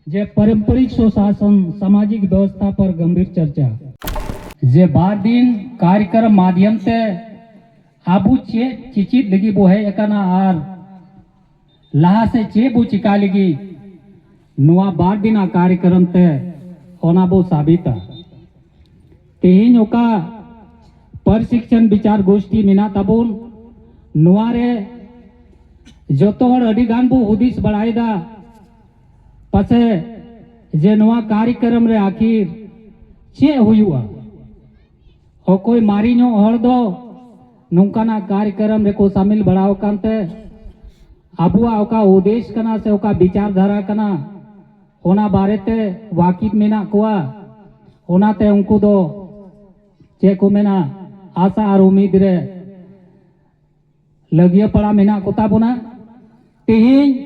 जे पारंपरिक सुशासन सामाजिक व्यवस्था पर गंभीर चर्चा जे 12 दिन कार्यक्रम माध्यम से आबू चे चिचित लगी बो है एकना आर लहा से चे बो चिका लगी नुआ 12 दिन कार्यक्रम ते होना बो साबिता तेहिन ओका प्रशिक्षण विचार गोष्ठी मिना तबुन नुआरे जोतो हर अडी गान बो हुदिस बड़ाईदा पसे जे नुआ कार्यक्रम रे आखिर चे हुआ हो कोई मारी नो हर दो नौकाना कार्यक्रम रे को शामिल बढ़ाओ कांते अबुआ ओका उद्देश्य कना से ओका विचारधारा कना होना बारेते वाकिफ मेना कुआ होनाते उनको दो चे को मेना आशा और उम्मीद रे लगिया पड़ा मेना कोता बोना तेहिन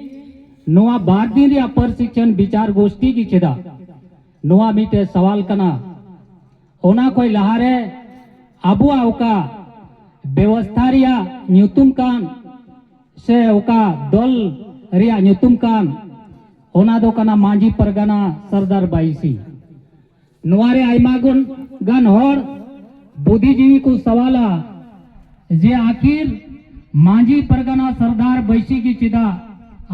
नोआ 12 दिन रे प्रशिक्षण विचार गोष्ठी की चेदा नोआ मीटे सवाल कना होना कोई लहारे अबुआ ओका व्यवस्था रिया न्यूतुम कान से ओका दल रिया न्यूतुम कान होना दो कना मांझी परगना सरदार बाईसी नुआरे आयमा गुन गन होर बुद्धिजीवी को सवाला जे आखिर मांझी परगना सरदार बाईसी की चिदा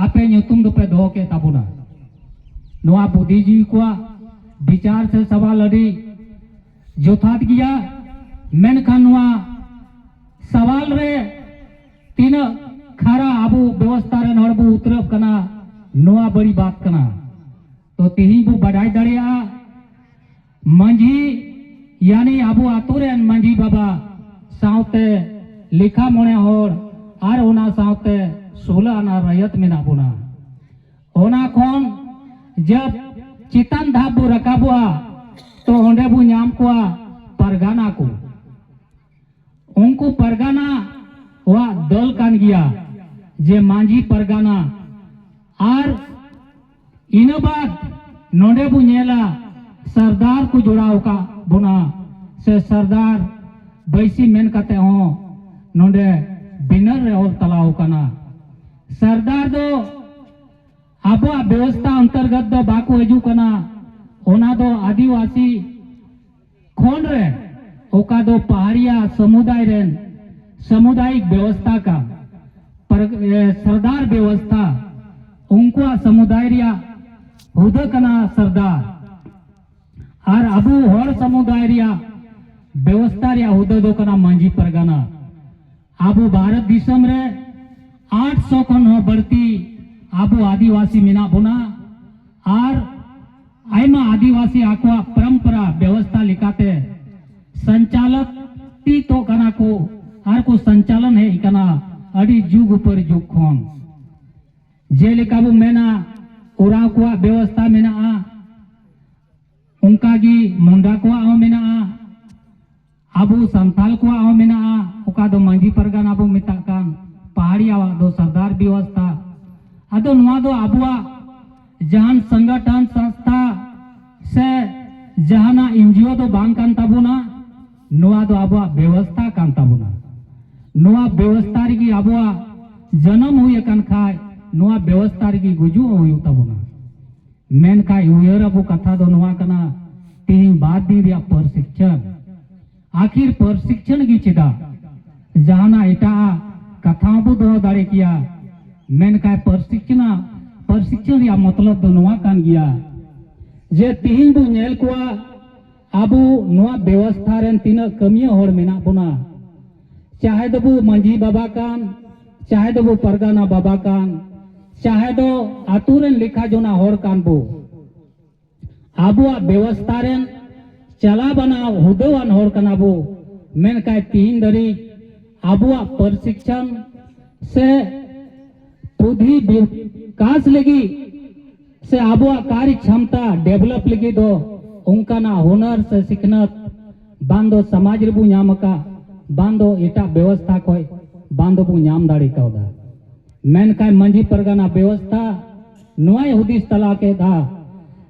आपे न्यूतुम दुपे दो के ताबुना नुआ बुद्धिजीवी को विचार से सवाल अड़ी जोथात गया मेनखान नुआ सवाल रे तीन खारा आबू व्यवस्था रे नड़बू उतरब कना नुआ बड़ी बात कना तो तेही बू बढ़ाई दड़िया मंझी यानी आबू आतु रे मंझी बाबा सावते लिखा मोने होर आर होना सावते 16 आना रयत में ना बुना होना कौन जब चितन धाप बू रकाबुआ तो होंडे बू नाम को परगाना को उनको परगाना वह दल कान गया जे मांझी परगाना और इन बाद नोडे बू नेला सरदार को जोड़ाव का बुना से सरदार बैसी मेन कते हो नोडे बिनर रे और तलाव कना सरदार दो आबो व्यवस्था अंतर्गत दो बाको हजू कना होना दो आदिवासी खोन रे ओका दो पहाड़िया समुदाय रे सामुदायिक व्यवस्था का सरदार व्यवस्था उनको समुदाय रिया हुद कना सरदार और अबू हर समुदाय रिया व्यवस्था रिया हुद दो कना मांझी परगना आबू भारत दिसम रे 800 खन हो बढ़ती आबू आदिवासी मिना बुना और आयमा आदिवासी आकुआ परंपरा व्यवस्था लिखाते संचालक ती तो कना को हर को संचालन है इकना अड़ी जुग ऊपर जुग खोन जे लिखाबू मेना उरा को व्यवस्था मेना उनका गी मुंडा को आओ मेना आबू संथाल को आओ मेना उका दो मांझी परगना आबू मिताकान पहाड़ी आवा दो सरदार व्यवस्था अदो नुआ दो आबुआ जहान संगठन संस्था से जहाना एनजीओ दो बांग कान ताबुना नुआ दो आबुआ व्यवस्था कान ताबुना नुआ व्यवस्था री आबुआ जन्म हुई कान खाय नुआ व्यवस्था री गुजु हुई ताबुना मेन खाय उयर अबु कथा दो नुआ कना तीन बाद दी रिया प्रशिक्षण आखिर प्रशिक्षण की चिदा जहाना इटा कथाओं बो दो दाड़े किया मेन का प्रशिक्षण या मतलब दो नुआ कान गया जे तीन बो नेल कुआ आबू नुआ व्यवस्था रेन तीन कमिया होड़ मेना बुना चाहे दो बो मांझी बाबा कान चाहे दो बो परगाना बाबा कान चाहे दो आतु रेन लिखा जोना होड़ कान बो आबू व्यवस्था रेन चला बना हुदवान होड़ कना बो मेन का तीन दरी आबुआ प्रशिक्षण से बुद्धि विकास लगी से आबुआ कार्य क्षमता डेवलप लगी दो उनका ना हुनर से सिखनत बांधो समाज रे बु नाम का बांधो एटा व्यवस्था कोई बांधो बु नाम दाड़ी कौदा मेन काय मंझी परगना व्यवस्था नुआय हुदिस तला के दा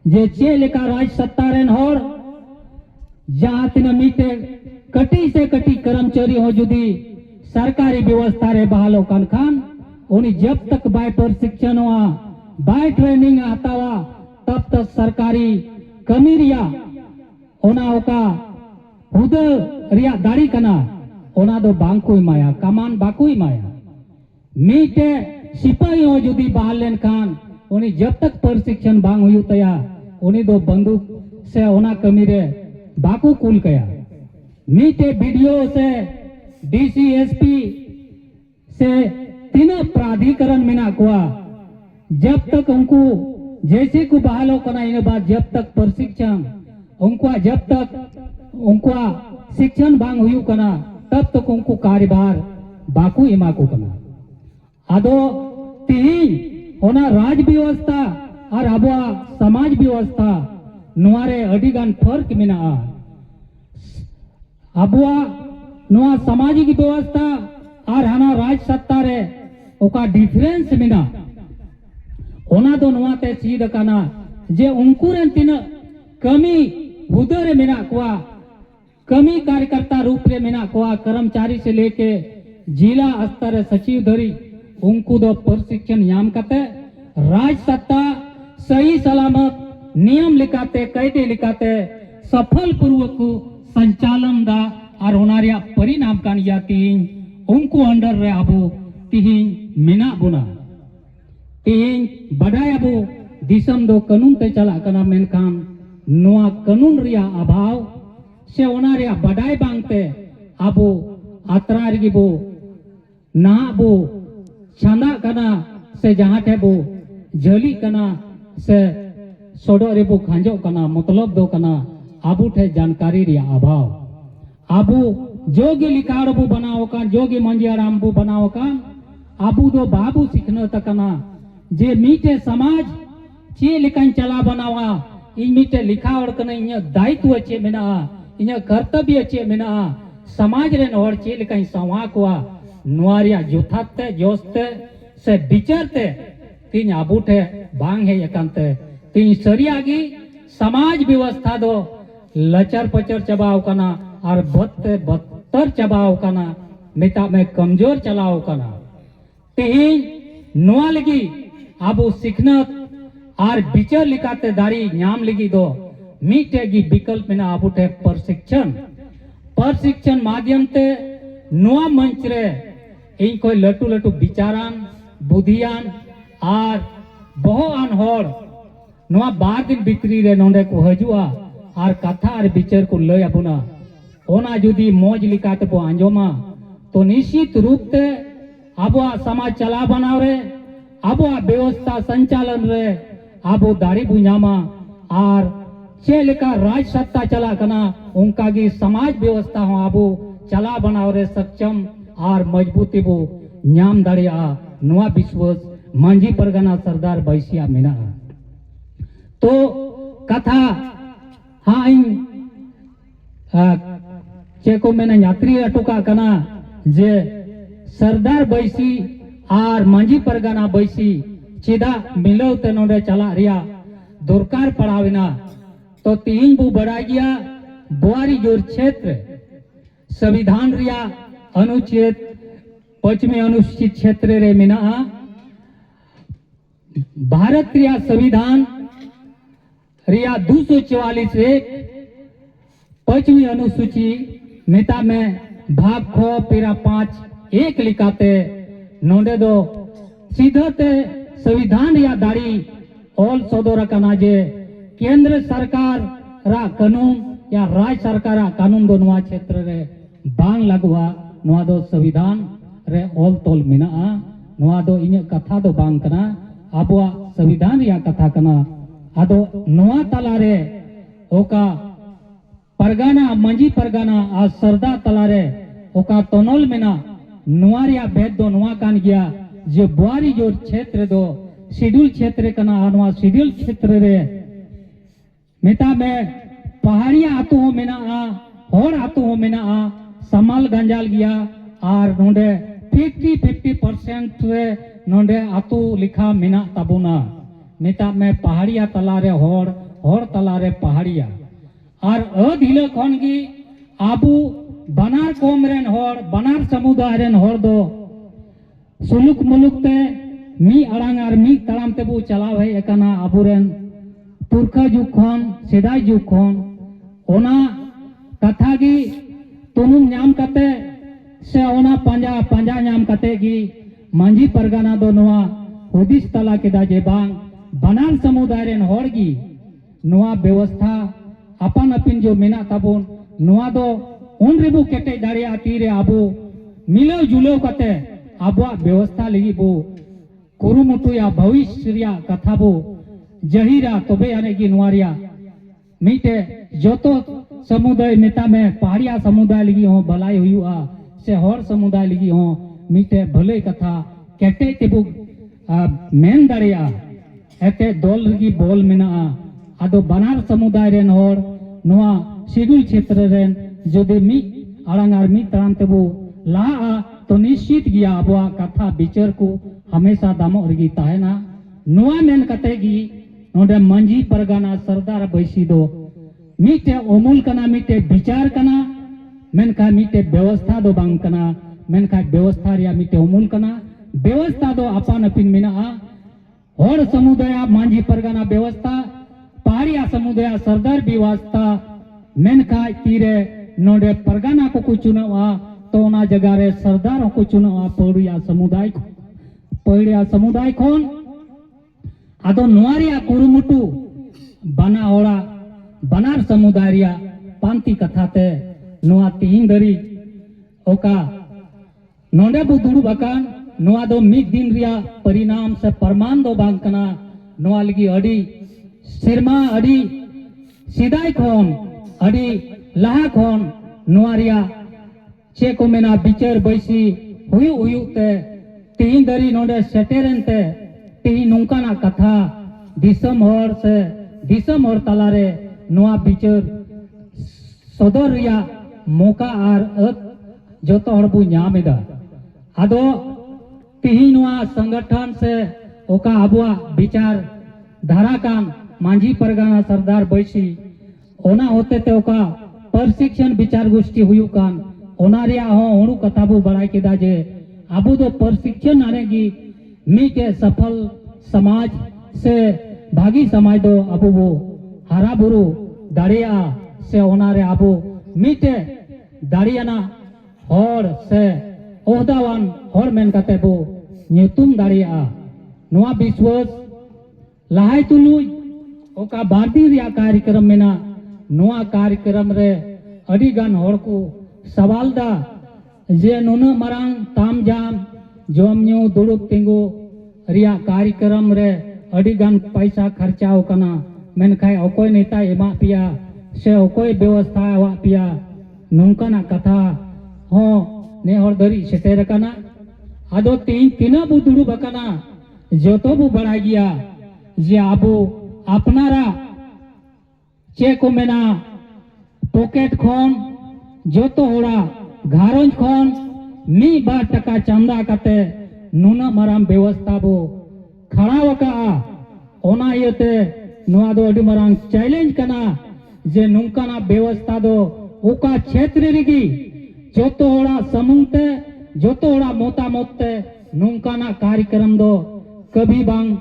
जे चे लेका राज सत्ता रेन होर जहां तिन मीटे कटी से कटी कर्मचारी हो जुदी सरकारी व्यवस्था रे बहालो कान खान उन्हीं जब तक बाय प्रशिक्षण हुआ बाय ट्रेनिंग आता हुआ तब तक सरकारी कमी रिया ओना ओका हुदा रिया दाड़ी कना ओना दो बांग को इमाया कमान बाको इमाया मीटे सिपाही हो जुदी बहाल लेन खान उनी जब तक प्रशिक्षण बांग हुई तया उनी दो बंदूक से ओना कमी रे बाको कुल कया मीटे वीडियो से डीसीएसपी से तीनों प्राधिकरण मिना कुआ जब तक उनको जैसे को बहालो कना इन बाद जब तक प्रशिक्षण उनको जब तक उनको शिक्षण बांग हुई कना तब तक उनको कार्यभार बाकू इमा को कना आदो तीन होना राज व्यवस्था और अबुआ समाज व्यवस्था नुआरे अडिगान फर्क मिना अबुआ नुआ सामाजिक व्यवस्था और हाना राज सत्ता रे ओका डिफरेंस मिना ओना दो नुआ ते सीध कना जे उनको रेन तीन कमी हुदर मिना कुआ कमी कार्यकर्ता रूप रे मिना कुआ कर्मचारी से लेके जिला स्तर सचिव धरी उनको दो प्रशिक्षण याम कते राज सत्ता सही सलामत नियम लिखाते कायदे लिखाते सफल पूर्वक संचालन दा और होनारिया परिणाम कान तीन उनको अंडर रे अबो तीन मिना बुना तीन बड़ाई अबो दिसम दो कानून ते चला कना मेनखान नुआ कानून रिया अभाव से होनारिया बड़ाई बांगते अबो आतरार गिबो ना बो छाना कना से जहाँ थे बो जली कना से सोडो रे बो खांजो कना मतलब दो कना आबू थे जानकारी रिया अभाव आबू जोगी लिखाड़ बो बनाओ का जोगी मंजियाराम बो बनाओ का आबू दो बाबू सीखने तकना जे मीटे समाज चे लिखन चला बनावा इन मीटे लिखावड़ कना इन दायित्व चे मेना इन कर्तव्य चे मेना समाज रे नोर चे लिखन संवा कोआ नुआरिया जुथाते जोस्ते से बिचरते तीन आबूठे बांग है यकांते तीन सरियागी समाज व्यवस्था दो लचर पचर चबाव कना और बदतर चबाव कना मिता में कमजोर चलाव कना तीन नुआ लगी आबू सीखनत और बिचर लिखाते दारी नाम लगी दो मीटेगी विकल्प में आबूठे प्रशिक्षण माध्यम ते नुआ मंच रे इन कोई लटू लटू विचारान बुद्धियान और बहुआन होड़ नुआ 12 दिन बिक्री रे नोंडे को हजुआ और कथा और विचार को लय अबुना ओना जुदी मौज लिखाते को आंजोमा तो निश्चित रूप से अबुआ समाज चला बनाव रे अबुआ व्यवस्था संचालन रे अबु दाड़ी बुझामा और चे लेका राज सत्ता चला कना उनका की समाज व्यवस्था हो अबु चला बनाव रे सक्षम और मजबूती बो न्याम दाड़िया नुआ विश्वास मांझी परगना सरदार बैसिया मिना तो कथा हाँ इन चेको मैंने यात्री अटुका कना जे सरदार बैसी और मांझी परगना बैसी चिदा मिलो ते नोडे चला रिया दुरकार पड़ाविना तो तीन बु बढ़ा गया बुआरी जोर क्षेत्र संविधान रिया अनुच्छेद 5वें अनुसूचित क्षेत्र रे मिना भारत रिया संविधान रिया 244 रे 5वीं अनुसूची मिता में भाग खो पेरा 5 एक लिखाते नोंडे दो सीधे संविधान रिया दाड़ी ऑल सदोर कना जे केंद्र सरकार रा कानून या राज्य सरकार रा कानून दो नुआ क्षेत्र रे बांग लगवा नुआ दो संविधान रे ऑल तोल मिना नुआ दो इन कथा दो बांग कना अबुआ संविधान रिया कथा कना आदो नुआ तला रे ओका परगाना मंजी परगाना आ सरदा तला रे ओका तोनोल मिना नुआ रिया भेद दो नुआ कान गया जो बुआरी जो क्षेत्र दो शेड्यूल क्षेत्र कना नुआ शेड्यूल क्षेत्र रे मिता में पहाड़िया आतु हो मिना होड़ आतु हो मिना समाल गंजाल गया और नोंडे 50% रे नोंडे आतु लिखा मिना तबुना मिता में पहाड़िया तलारे होड़ तलारे पहाड़िया और अधील खन की आबू बनार कोम रेन होड़ बनार समुदाय रेन होड़ दो सुलुक मुलुक ते मी अड़ांग और मी तड़ाम ते बू चलाव है एकना आबू रेन पुरखा जुग खन सेदाय जुग खन ओना कथा गी तुनुम नाम कते से ओना पंजा पंजा नाम कते गी मांझी परगना दो नोआ हुदिस तला केदा जे बांग बनार समुदाय रेन होड़ गी नोआ व्यवस्था अपन अपिन जो मेना ताबोन नोआ दो उन रेबो केटे दाड़िया तीरे आबो मिलो जुलो कते आबुआ व्यवस्था लगी बो कुरुमुटुया भविष्य रिया कथा बो जहीरा तबे आने की नोआरिया मीटे जोतो समुदाय मेता में पहाड़िया समुदाय लगी हो भलाई हुआ से हर समुदाय लगी हो मीटे भले कथा केटे तेबु मेन दाड़िया एते दल लगी बोल मेना आदो बनार समुदाय रेन हर नोआ शिडुल क्षेत्र रेन जोदे मी आड़ांगार मी तराम तेबु ला तो निश्चित गया आबुआ कथा विचार को हमेशा दामो रगी ताहेना नोआ मेन कतेगी नोडे मंजी परगना सरदार बैसी दो मीटे अमूल कना मीटे विचार कना मेनका मीटे व्यवस्था दो बांग कना मेनका व्यवस्था रिया मीटे अमूल कना व्यवस्था दो अपन अपिन मेना और समुदाय मांझी परगना व्यवस्था पहाड़िया समुदाय सरदार व्यवस्था मेनका तीरे नोडे परगना को चुनावा तो ना जगह रे सरदारों को चुनावा पहाड़िया समुदाय खोन आदो नोआरिया कुरुमुटु बना ओड़ा बनार समुदाय रिया पांति कथाते नोआ तीन दरी ओका नोंडे बु दुड़ु बकान नोआ दो मिद दिन रिया परिणाम से प्रमाण दो बांग कना नोआ लगी अड़ी सिरमा अड़ी सिदाय खोन अड़ी लहा खोन नोआरिया चे को मेना बिचार बैसी हुयु ते तीन दरी नोंडे सेटेरन ते तीन नोंकाना कथा दिसम हर से दिसम हर तलारे नोआ बिचार सदर रिया मौका आर जोतो हर बु ᱧᱟᱢᱮᱫᱟ आदो तीन नोआ संगठन से ओका आबुआ विचार धारा कान मांझी परगना सरदार बैसी ओना होते ते ओका प्रशिक्षण विचार गोष्ठी हुयु कान ओना रिया हो ओणु कथाबु बड़ाई केदा जे आबु दो प्रशिक्षण आनेगी मीटे सफल समाज से भागी समाज दो आबु वो हरा बुरु दाड़िया से ओनारे आबु मीटे दाड़ियाना हर से ओहदावान हर मेन कते बो ᱧᱩᱛᱩᱢ दाड़िया नोआ विश्वास लहाय तुलुय ओका बारदी रिया कार्यक्रम मेना नोआ कार्यक्रम रे अडी गान हर को सवाल दा जे नुना मरांग ताम जाम जोम न्यू दुड़ुब तिंगु रिया कार्यक्रम रे अडी गान पैसा खर्चाओ कना मेनखाय अकोय नेता एमा पिया से अकोय व्यवस्था वा पिया नोंकाना कथा हो ने हर दरी सेटेर कना आदो तीना बु दुड़ुब कना जोतो बु बड़ा गया जे आबो अपनारा चे को मेना पॉकेट खोन जोतो होड़ा घारों खोन मी बार टका चंदा कते नुना मराम व्यवस्था बो खड़ा वका ओना येते नोआ दो अडी मरांग चैलेंज कना जे नुंकाना व्यवस्था दो ओका क्षेत्र रिगी जोतो होड़ा समूहते जोतो होड़ा मोता मोते नुंकाना कार्यक्रम दो कभी बांग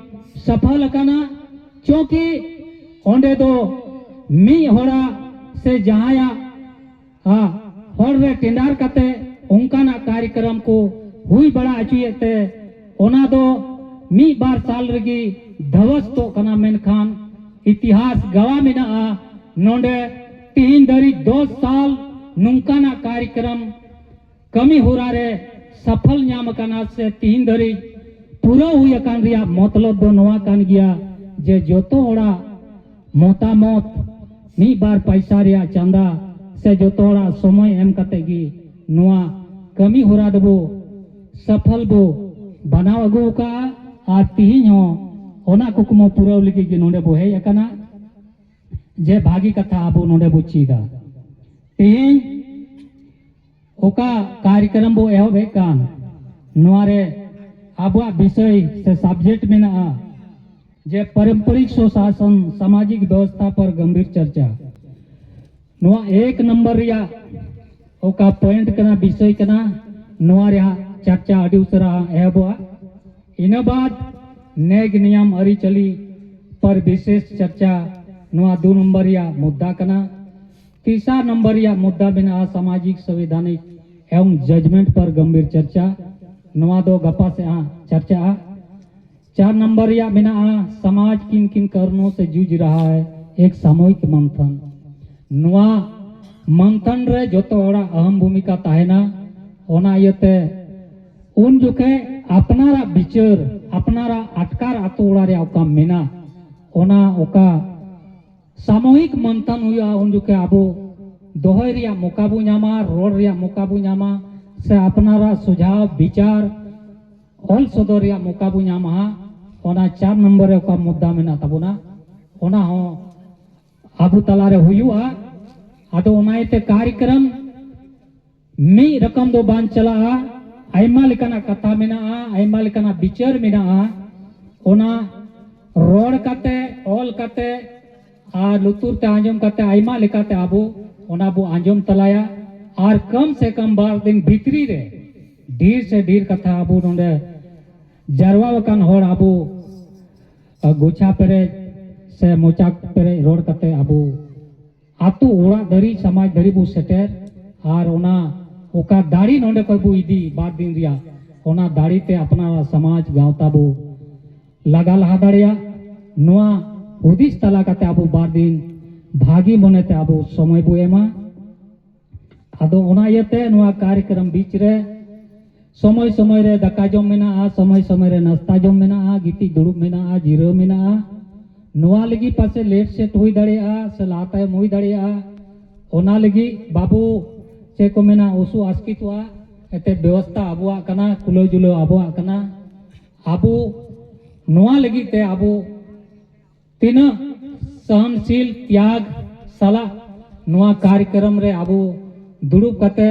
सफल कना क्योंकि ओंडे दो मी होड़ा से जहाया हर रे टेंडर कते उनकाना कार्यक्रम को हुई बड़ा अचुयते ओना दो मी बार साल रगी धवस तो कना मेनखान इतिहास गवा मेना नोंडे तीन दरी 2 साल नुंकाना कार्यक्रम कमी हुरा रे सफल ᱧᱟᱢ कना से तीन दरी पूरा हुई अकान रिया मतलब दो नोआ कान गया जे जोतो होड़ा मोतामत मी बार पैसा रिया चंदा से जोतो होड़ा समय एम कतेगी नोआ कमी हुरा दबो सफल बो बनाव अगु का आ तीन हो ओना कुकमो पूरा लगी कि नोंडे बो हे अकाना जे भागी कथा आबो नोंडे बो चीदा तीन ओका कार्यक्रम बो एहो बेकान नोआरे आबुआ विषय से सब्जेक्ट में ना जे पारंपरिक सुशासन सामाजिक व्यवस्था पर गंभीर चर्चा नोआ 1 नंबर रिया ओका पॉइंट कना विषय कना नोआ रिया चर्चा अडी उसरा एबुआ इन बाद नेग नियम अरी चली पर विशेष चर्चा नवा 2 नंबर या मुद्दा कना। तीसरा नंबर या मुद्दा बिना सामाजिक संवैधानिक एवं जजमेंट पर गंभीर चर्चा नवा दो गपा से चर्चा। 4 नंबर या बिना समाज किन किन कारणों से जूझ रहा है एक सामूहिक मंथन। नवा मंथन रे जोतो ओड़ा अहम भूमिका ताहेना ओना इयते उन जुके अपनारा विचार अपनारा अटकार आतो ओड़ा रे ओका मेना ओना ओका सामूहिक मंथन हुआ उन जुके आबो दोहय रिया मुकाबू नामा रोड रिया मुकाबू नामा से अपनारा सुझाव विचार ऑल सदर रिया मुकाबू नामा ओना 4 नंबर रे ओका मुद्दा मेना तबोना ओना हो आबू तलारे हुआ आदो ओनाइते कार्यक्रम मी रकम दो बान चला आयमा लेकाना कथा मेना आयमा लेकाना विचार मेना ओना रोड काते ऑल काते लुतुर ते आंजम काते आयमा लेकाते आबू ओना बो आंजम तलाया और कम से कम 12 दिन भीतरी रे ढेर से ढेर कथा आबू नोंडे जरवा वकान होड़ आबू गोछा पेरे से मोचा पेरे रोड काते आबू आतु ओड़ा दरी समाज दरी बो सेटर और ओना ओका दाड़ी नोंडे कोई बो इदी 12 दिन रिया ओना दाड़ी ते अपना समाज गावता बो लगा लहा दाड़िया नोआ हुदिस तला काते आबू 12 दिन भागी मनेते आबू समय बो एमा आदो ओना इयते नोआ कार्यक्रम बीच रे समय समय रे दाका जम मेना समय समय रे नाश्ता जम मेना गिती दुड़ुब मेना जिरो मेना नोआ लगी पासे लेट सेट हुई दाड़िया से लाता हुई दाड़िया ओना लगी बाबू से को मेना ओसु आस्कितवा एते व्यवस्था आबुआ कना कुलो जुलो आबुआ कना आबू नोआ लगी ते आबू तीन सहनशील त्याग सला नोआ कार्यक्रम रे आबू दुड़ुब कते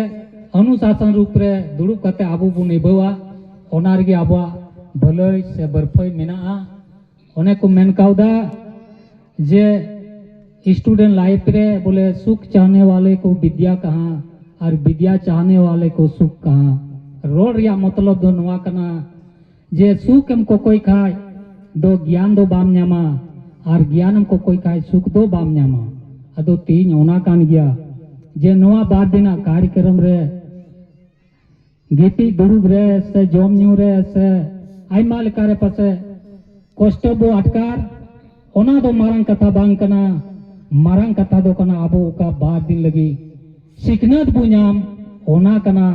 अनुशासन रूप रे दुड़ुब कते आबू बु निभावा ओना रगे आबुआ भलई से बरफई मेना ओने को मेन काउदा जे स्टूडेंट लाइफ रे बोले सुख चाहने वाले को विद्या कहाँ और विद्या चाहने वाले को सुख कहाँ रोड रिया मतलब दो नवा कना जे सुख हमको कोई खाए दो ज्ञान दो बाम न्यामा और ज्ञान हमको कोई खाए सुख दो बाम न्यामा अदो तीन ओना कान गया जे नवा बाद दिना कार्यक्रम रे गीती दुड़ुब रे से जम न्यू रे से आयमा लेका रे पासे कष्ट बो अटकार ओना दो मारंग कथा बांग कना मारंग कथा दो कना आबो का 12 दिन लगी सिखनत बो नाम ओना कना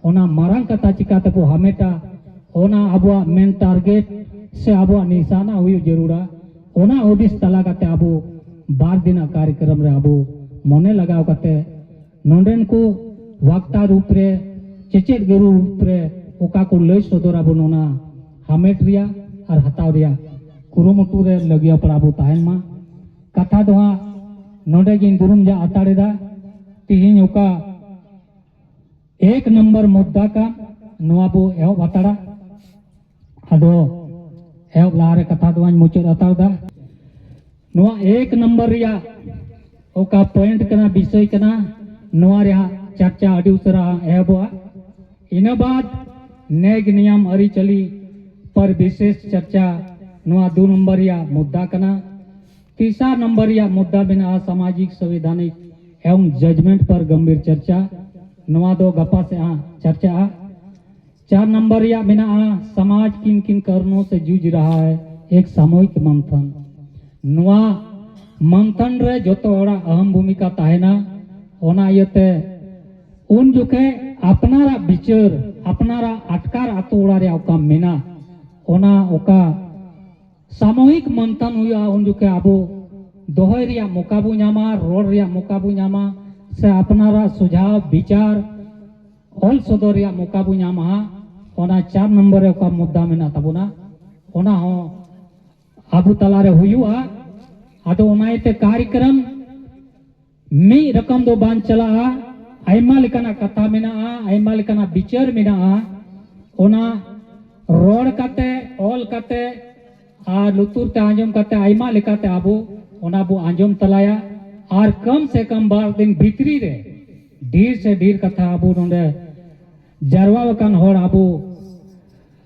ओना मारंग कथा चिकाते बो हमेटा ओना आबो मेन टारगेट से आबो निशाना हुई जरूरा ओना ओदिस तला काते आबो 12 दिन कार्यक्रम रे आबो मने लगाव काते नोंडेन को वक्ता रूप रे चेचेट गुरु रूप रे ओका को लय सदर आबो नोना हमेट रिया और हताव रिया कुरुमुटु रे लगिया पड़ाबो ताहेन मा कथा दो नोडे गिन दुरुम जा अताड़ेदा तिहिन ओका 1 नंबर मुद्दा का नोआ बो एहब अताड़ा अदो एहब लारे कथा दो मुचाद अताड़ा नोआ 1 नंबर रिया ओका पॉइंट कना विषय कना नोआ रिया चर्चा अडी उसरा एहबवा इना बाद नेग नियम अरी चली पर विशेष चर्चा नोआ 2 नंबर या मुद्दा कना। तीसरा नंबर या मुद्दा बिना सामाजिक संवैधानिक एवं जजमेंट पर गंभीर चर्चा नोआ दो गपा से चर्चा। 4 नंबर या बिना समाज किन किन कारणों से जूझ रहा है एक सामूहिक मंथन। नोआ मंथन रे जोतो ओड़ा अहम भूमिका ताहेना ओना इयते उन जुके अपनारा विचार अपनारा अटकार आतो ओड़ा रे ओका मेना ओना ओका सामूहिक मंथन हुआ उन जुके आबो दोहय रिया मुकाबू नामा रोड रिया मुकाबू नामा से अपनारा सुझाव विचार ऑल सदर रिया मुकाबू नामा ओना 4 नंबर रे ओका मुद्दा मेना तबोना ओना हो आबू तलारे हुआ आदो ओनाइते कार्यक्रम मी रकम दो बान चला आयमा लेकाना कथा मेना आयमा लेकाना विचार मेना ओना रोड काते ऑल काते लुतुर ते आंजम काते आयमा लेकाते आबो ओना बो आंजम तलाया और कम से कम 12 दिन भीतरी रे ढेर से ढेर कथा आबो नोंडे जरवा वकान होड़ आबो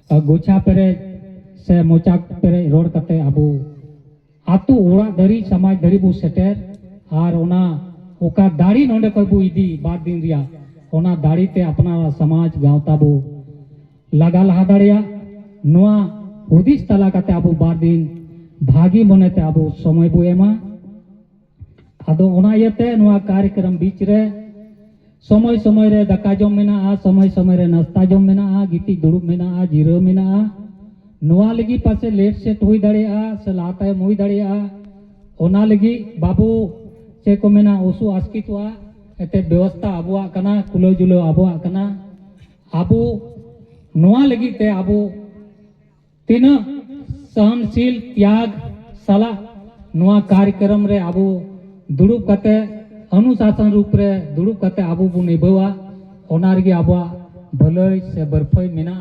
गोछा पेरे से मोचा पेरे रोड काते आबो आतु ओड़ा धरी समाज धरी बो सेटर और ओना ओका दाड़ी नोंडे कोई बो इदी बार दिन रिया ओना दाड़ी ते अपना समाज गावता बो लगा लहा दाड़िया नोआ हुदिस तला काते आबो बार दिन भागी मनेते आबो समय बो एमा आदो ओना इयते नोआ कार्यक्रम बीच रे समय समय रे दाका जम मेना समय समय रे नाश्ता जम मेना गिती दुड़ुब मेना जिरो मेना नोआ लगी पासे लेट सेट हुई दाड़िया से लातायम हुई दाड़िया ओना लगी बाबू चे को मेना ओसु आस्कितवा एते व्यवस्था आबुआ कना कुलो जुलो आबुआ कना आबू नोआ लगी ते आबू तीन सहनशील त्याग सला नोआ कार्यक्रम रे आबू दुड़ुब कते अनुशासन रूप रे दुड़ुब कते आबू बु निभावा ओना रगी आबुआ भलई से बरफई मेना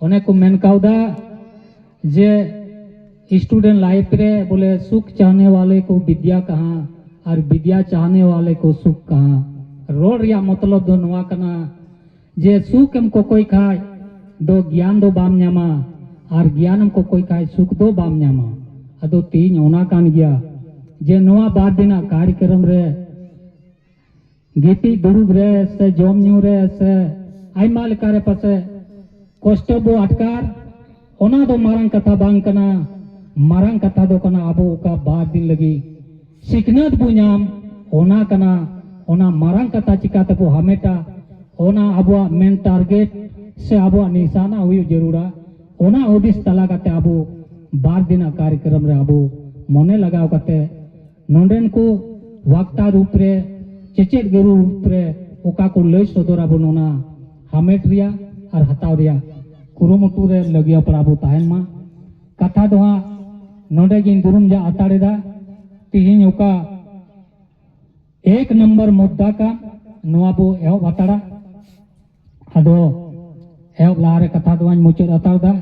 ओने को मेन काउदा जे स्टूडेंट लाइफ रे बोले सुख चाहने वाले को विद्या कहाँ और विद्या चाहने वाले को सुख कहाँ रोड रिया मतलब दो नोआ कना जे सुख हमको कोई खाए दो ज्ञान दो बाम न्यामा और ज्ञान हमको कोई खाए सुख दो बाम न्यामा अदो तीन ओना कान गया जे नोआ बार दिना कार्यक्रम रे गीती दुड़ुब रे से जम न्यू रे से आयमा लेका रे पासे कष्ट बो अटकार ओना दो मारंग कथा बांग कना मारंग कथा दो कना आबो का बार दिन लगी सिखनत बो नाम ओना कना ओना मारंग कथा चिकाते बो हमेटा ओना आबो मेन टारगेट से आबो निशाना हुई जरूरा ओना ओदिस तला काते आबो बार दिन कार्यक्रम रे आबो मने लगाव काते नोंडेन को वक्ता रूप रे चेचेट गुरु रूप रे ओका को लय सदर आबो नोना हमेट रिया और हताव रिया कुरुमुटु रे लगिया पड़ाबो ताहेन मा कथा दो हाँ नोडे गिन दुरुम जा अताड़ेदा तिहिन ओका एक नंबर मुद्दा का नोआ बो एहो अताड़ा अदो एहो लारे कथा दो मुचाद अताड़ा